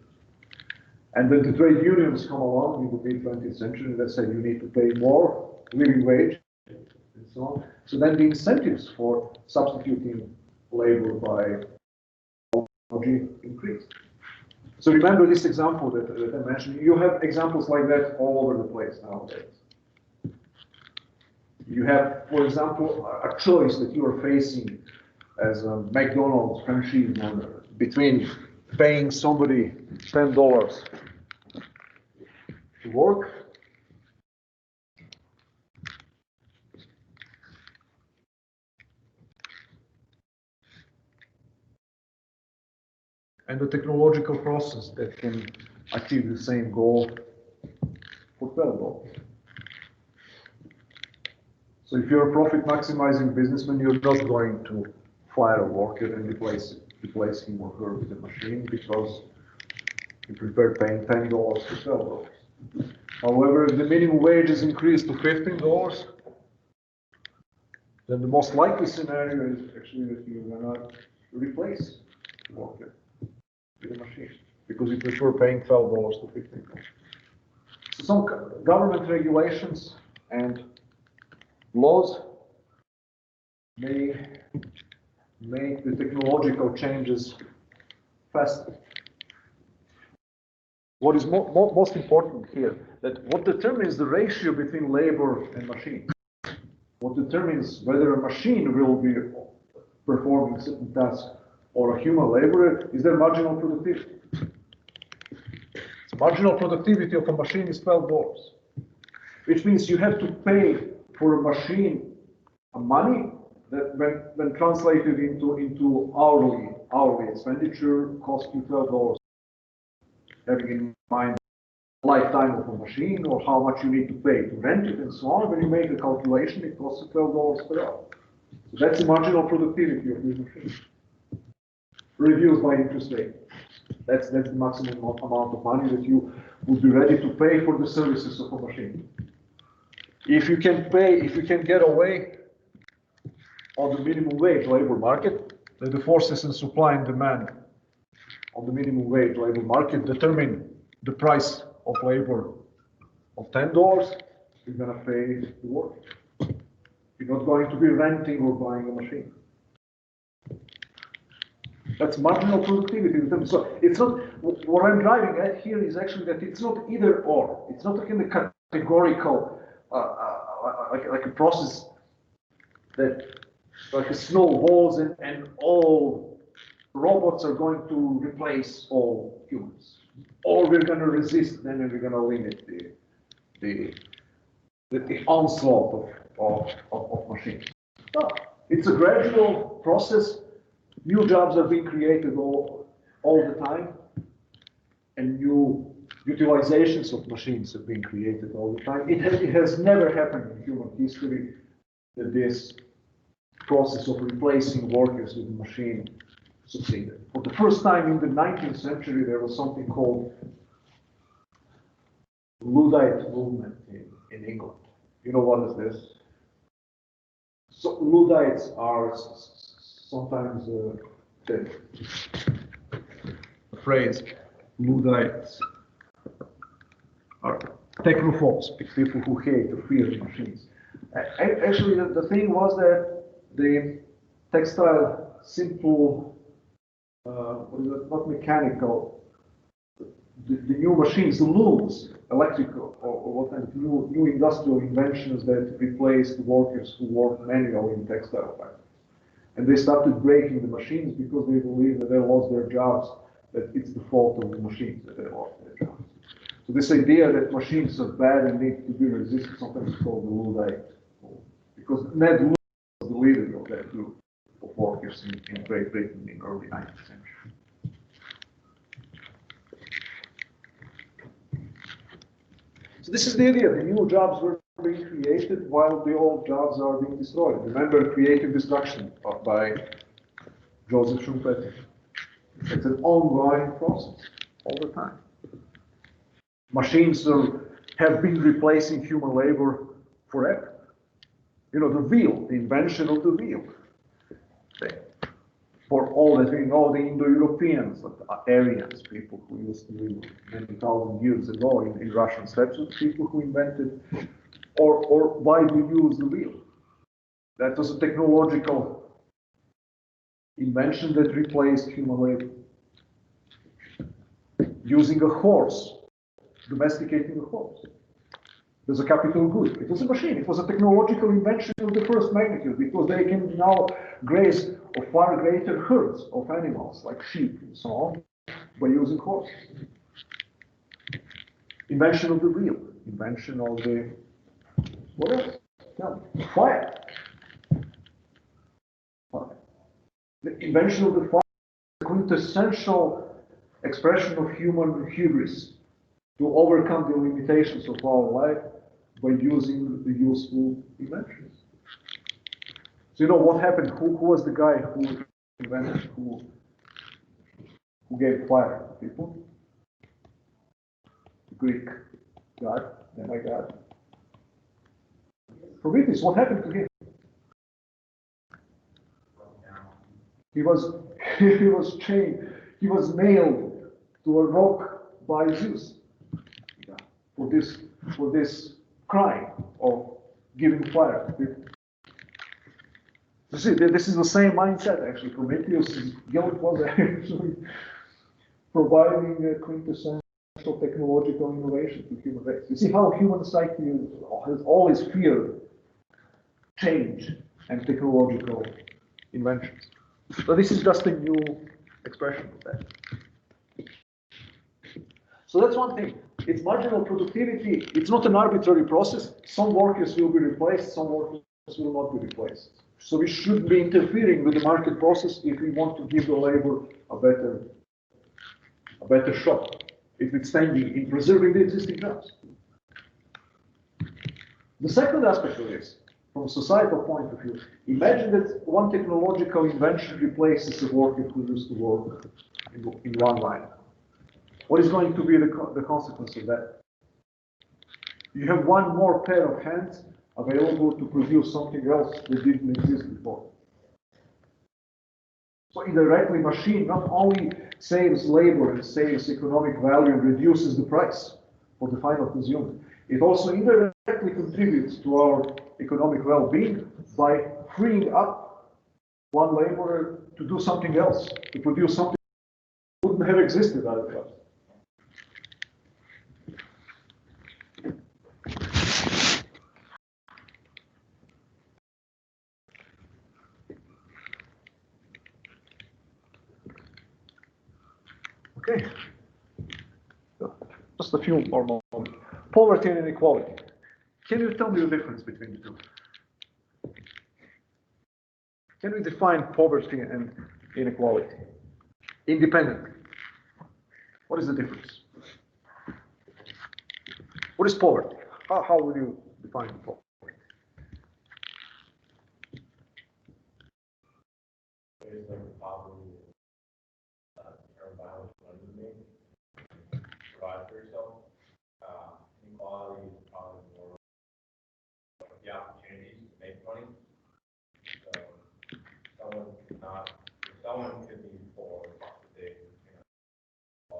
A: And then the trade unions come along in the mid-20th century that say you need to pay more living wage and so on. So then the incentives for substituting labor by technology increase. So remember this example that I mentioned. You have examples like that all over the place nowadays. You have, for example, a choice that you are facing as a McDonald's franchise owner between paying somebody $10 to work and the technological process that can achieve the same goal for $12. So if you're a profit maximizing businessman, you're not going to fire a worker and replace him or her with a machine because you prefer paying $10 to $12. However, if the minimum wage is increased to $15, then the most likely scenario is actually that you're gonna replace the worker with a machine because you prefer paying $12 to $15. So some government regulations and laws may make the technological changes faster. What is most important here, that what determines the ratio between labor and machine, what determines whether a machine will be performing certain tasks or a human laborer is their marginal productivity. The marginal productivity of a machine is $12, which means you have to pay for a machine a money that when translated into hourly expenditure costs you $12. Having in mind the lifetime of a machine or how much you need to pay to rent it and so on, when you make the calculation, it costs you $12 per hour. So that's the marginal productivity of this machine. Reduced by interest rate. That's the maximum amount of money that you would be ready to pay for the services of a machine. If you can get away on the minimum wage labor market, then the forces in supply and demand on the minimum wage labor market determine the price of labor of $10, you're going to pay the work. You're not going to be renting or buying a machine. That's marginal productivity. So it's not, what I'm driving at here is actually that it's not either or. It's not like in the categorical, like a process that like a snowballs and all robots are going to replace all humans, or we're going to resist them and we're going to limit the onslaught of machines. No, it's a gradual process. New jobs are being created all the time, and new utilizations of machines are being created all the time. It has never happened in human history that this process of replacing workers with a machine succeeded. For the first time in the 19th century, there was something called Luddite movement in England. You know what is this? So Luddites are sometimes the phrase Luddites are technophobes, people who hate or fear machines. Actually, the thing was that the textile, simple, not mechanical, the new machines, the looms, electrical, or what kind of new industrial inventions that replaced workers who worked manually in textile factories. And they started breaking the machines because they believed that they lost their jobs, that it's the fault of the machines that they lost their jobs. So this idea that machines are bad and need to be resisted, sometimes it's called the Luddite. Because Ned Ludd was the leader of that group of workers in Great Britain in the early 19th century. So this is the idea. The new jobs were being created while the old jobs are being destroyed. Remember creative destruction by Joseph Schumpeter. It's an ongoing process all the time. Machines have been replacing human labor forever. You know, the wheel, the invention of the wheel. For all that we know, the Indo-Europeans, like Aryans, people who used to live many thousand years ago in Russian steppes, people who invented, or why we use the wheel. That was a technological invention that replaced human labor. Using a horse, domesticating a horse. It was a capital good. It was a machine. It was a technological invention of the first magnitude because they can now graze of far greater herds of animals like sheep and so on by using horses. Invention of the wheel. Invention of the what else? No. Fire. Fire. The invention of the fire is a quintessential expression of human hubris to overcome the limitations of our life by using the useful inventions. So you know what happened? Who was the guy who invented, who gave fire to people? The Greek god, demigod. Prometheus, what happened to him? He was chained, he was nailed to a rock by Zeus for this crime of giving fire to people. You see, this is the same mindset actually. Prometheus' guilt was actually providing a quintessential technological innovation to human race. You see how human psyche has always feared change and technological inventions. So this is just a new expression of that. So that's one thing. It's marginal productivity. It's not an arbitrary process. Some workers will be replaced, some workers will not be replaced. So we shouldn't be interfering with the market process if we want to give the labor a better shot, if it's standing in preserving the existing jobs. The second aspect of this, from a societal point of view, imagine that one technological invention replaces a worker who used to work in one line. What is going to be the consequence of that? You have one more pair of hands available to produce something else that didn't exist before. So indirectly, machine not only saves labor and saves economic value and reduces the price for the final consumer, it also indirectly contributes to our economic well-being by freeing up one laborer to do something else, to produce something that wouldn't have existed otherwise. Okay, just a few more moments. Poverty and inequality. Can you tell me the difference between the two? Can we define poverty and inequality independently? What is the difference? What is poverty? How would you define poverty?
B: It's like poverty, or violence, provide for yourself. Inequality is probably more like the opportunities to make money. So someone could be poor, but they, a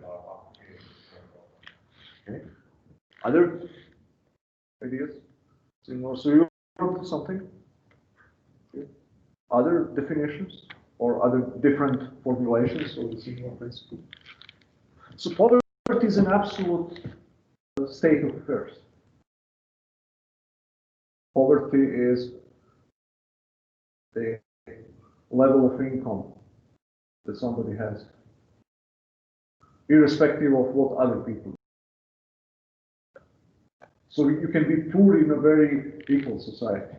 B: lot of opportunities.
A: Okay. Other ideas? So you want something? Okay. Other definitions or other different formulations of the similar principle? So poverty is an absolute state of affairs. Poverty is the level of income that somebody has, irrespective of what other people do. So you can be poor in a very equal society.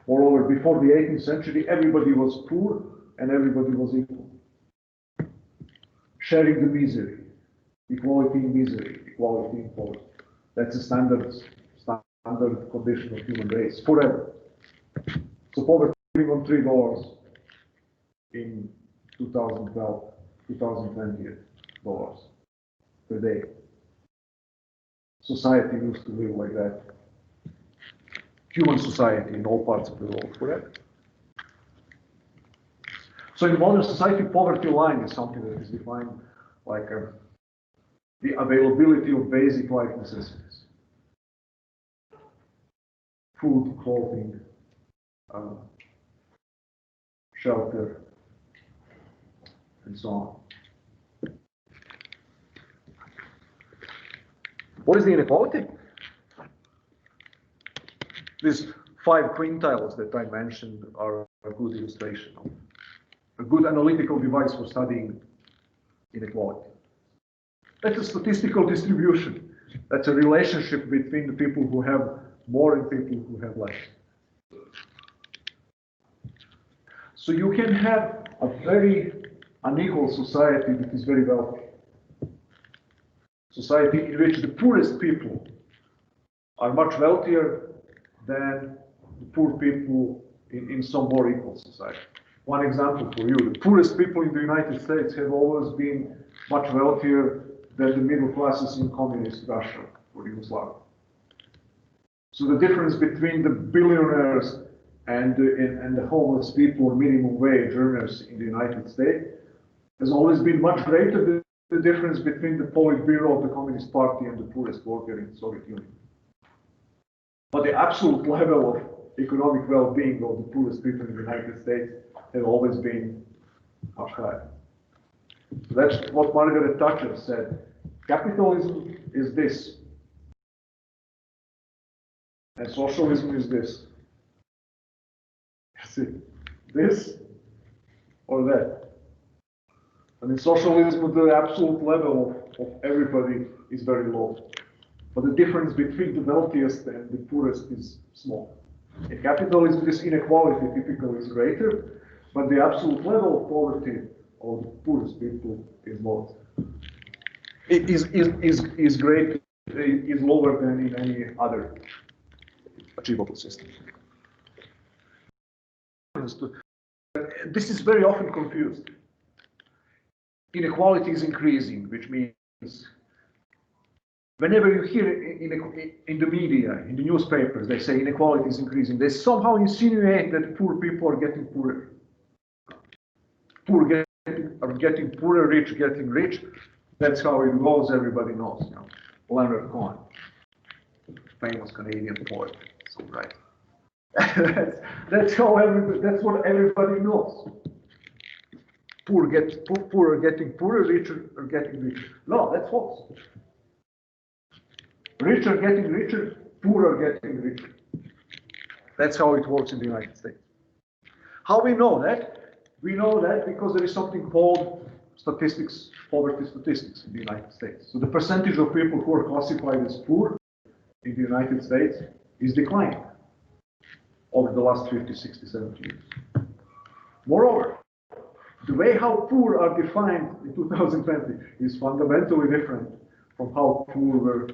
A: Moreover, before the 18th century, everybody was poor and everybody was equal. Sharing the misery, equality in misery, equality in poverty. That's a standard condition of human race forever. So poverty living on $3 in 2012, 2020 dollars per day. Society used to live like that. Human society in all parts of the world forever. So in modern society, poverty line is something that is defined like the availability of basic life necessities. Food, clothing, shelter, and so on. What is the inequality? These 5 quintiles that I mentioned are a good illustration of a good analytical device for studying inequality. That's a statistical distribution. That's a relationship between the people who have more and people who have less. So you can have a very unequal society that is very wealthy. Society in which the poorest people are much wealthier than the poor people in some more equal society. One example for you, the poorest people in the United States have always been much wealthier than the middle classes in communist Russia or Yugoslavia. So the difference between the billionaires and the homeless people or minimum wage earners in the United States has always been much greater than the difference between the Politburo of the Communist Party and the poorest worker in the Soviet Union. But the absolute level of economic well-being of the poorest people in the United States has always been much higher. So that's what Margaret Thatcher said. Capitalism is this, and socialism is this. See, this or that. And in socialism, the absolute level of everybody is very low. But the difference between the wealthiest and the poorest is small. In capitalism, this inequality typically is greater, but the absolute level of poverty of the poorest people is low. It is great, is lower than in any other achievable system. This is very often confused. Inequality is increasing, which means whenever you hear in the media, in the newspapers, they say inequality is increasing, they somehow insinuate that poor people are getting poorer. Poor are getting poorer, rich getting rich. That's how it goes, everybody knows. You know, Leonard Cohen, famous Canadian poet, so right. that's what everybody knows. Poor are getting poorer, richer are getting richer. No, that's false. Rich are getting richer, poor are getting richer. That's how it works in the United States. How we know that? We know that because there is something called statistics, poverty statistics in the United States. So the percentage of people who are classified as poor in the United States is declining over the last 50, 60, 70 years. Moreover, the way how poor are defined in 2020 is fundamentally different from how poor were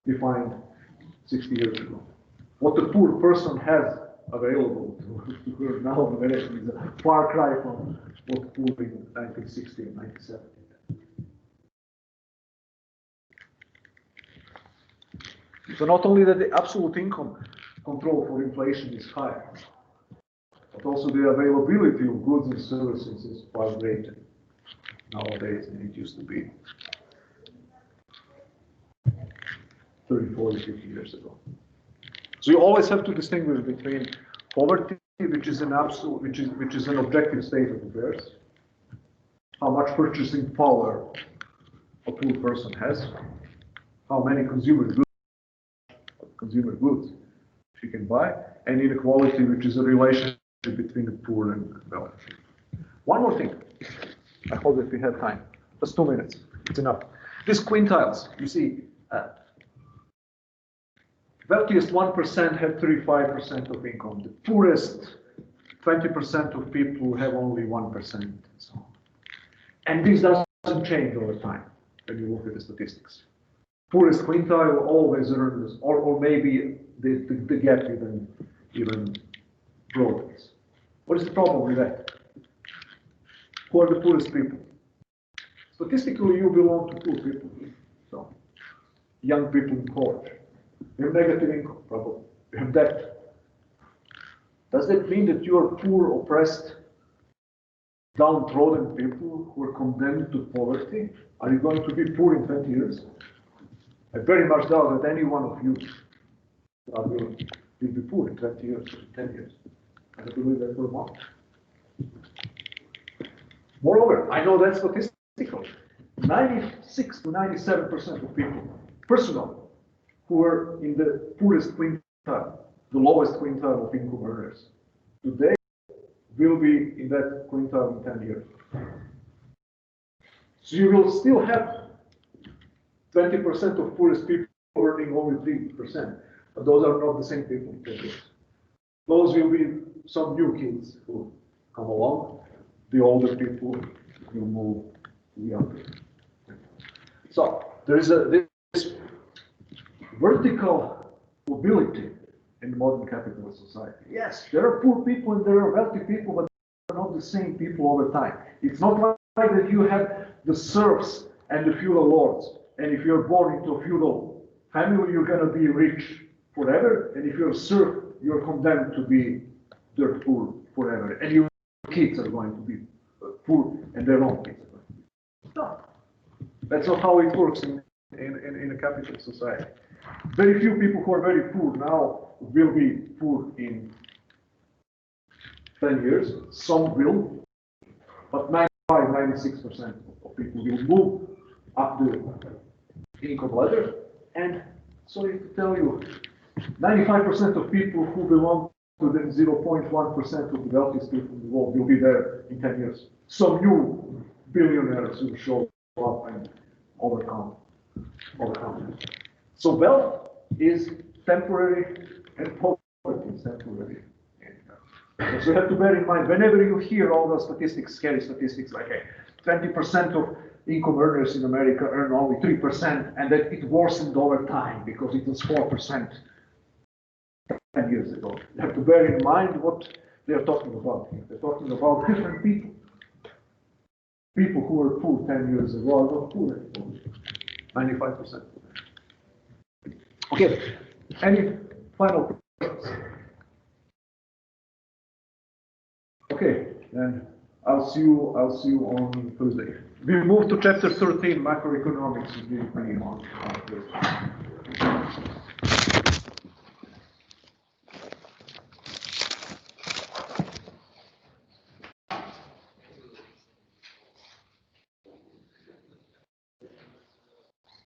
A: defined 60 years ago. What the poor person has available to her now is a far cry from what poor in 1960 and 1970. So not only that the absolute income control for inflation is higher, but also the availability of goods and services is far greater nowadays than it used to be 30, 40, 50 years ago. So you always have to distinguish between poverty, which is an absolute, which is an objective state of affairs, how much purchasing power a poor person has, how many consumer goods she can buy, and inequality, which is a relationship between the poor and wealthy. One more thing. I hope that we have time. Just 2 minutes. It's enough. These quintiles, you see, wealthiest 1% have 35% of income. The poorest 20% of people have only 1%. And so on. And this doesn't change over time when you look at the statistics. Poorest quintile always earns, or maybe the gap even broadens. What is the problem with that? Who are the poorest people? Statistically, you belong to poor people. So, young people in college. You have negative income, probably. You have debt. Does that mean that you are poor, oppressed, downtrodden people who are condemned to poverty, are you going to be poor in 20 years? I very much doubt that any one of you will be poor in 20 years, 10 years. I don't believe that for a moment. Moreover, I know that's statistical. 96 to 97% of people, personally, who are in the poorest quintile, the lowest quintile of income earners, today will be in that quintile in 10 years. So you will still have 20% of poorest people earning only 3%, but those are not the same people in 10 years. Those will be some new kids who come along. The older people will move to the younger. So there is this vertical mobility in the modern capitalist society. Yes, there are poor people and there are wealthy people, but they're not the same people all the time. It's not like that you have the serfs and the feudal lords, and if you're born into a feudal family, you're going to be rich forever, and if you're a serf, you're condemned to be dirt poor forever, and your kids are going to be poor, and their own kids are going to be. No, that's not how it works in a capitalist society. Very few people who are very poor now will be poor in 10 years. Some will, but 96% of people will move up the income ladder. And sorry to tell you, 95% of people who belong to the 0.1% of the wealthiest people in the world will be there in 10 years. Some new billionaires will show up and overcome. So wealth is temporary and poverty is temporary. So you have to bear in mind, whenever you hear all the statistics, scary statistics like 20% of income earners in America earn only 3%, and that it worsened over time because it was 4% 10 years ago. You have to bear in mind what they are talking about here. They're talking about different people. People who were poor 10 years ago are not poor anymore. 95%. Okay, any final questions? Okay, then I'll see you on Thursday. We move to chapter 13, macroeconomics, GDP on Thursday.